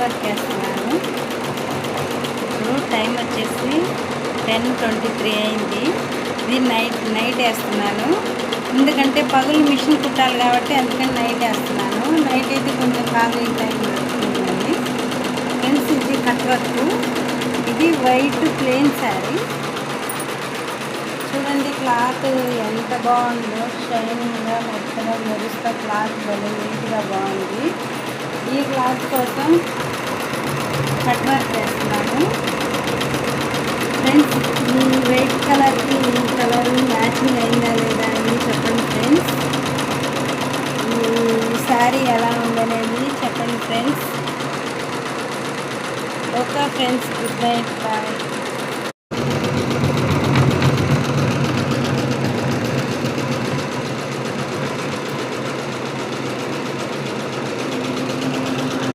Work వేస్తున్నాను. ఇప్పుడు time వచ్చేసి 10:23 అయింది. ఇది నైట్ వేస్తున్నాను. ఎందుకంటే పగులు మిషన్ కుట్టాలి కాబట్టి అందుకని నైట్ వేస్తున్నాను. నైట్ అయితే కొంచెం ఖాళీ టైం దొరుకుతుందండి. ఫ్రెండ్స్, ఇది కట్ వర్క్. ఇది వైట్ ప్లెయిన్ శారీ. చూడండి క్లాత్ ఎంత బాగుందో, షైనింగ్గా మెత్తగా మెరుస్తా క్లాత్ భలే నీట్గా బాగుంది. ఈ క్లాత్ కోసం కట్ వర్క్ వేస్తున్నాను. ఫ్రెండ్స్, ఈ వైట్ కలర్కి ఈ కలర్ మ్యాచింగ్ అయిందా లేదా అని చెప్పండి ఫ్రెండ్స్. ఈ శారీ ఎలా ఉందనేది చెప్పండి friends. Okay friends, good night, bye.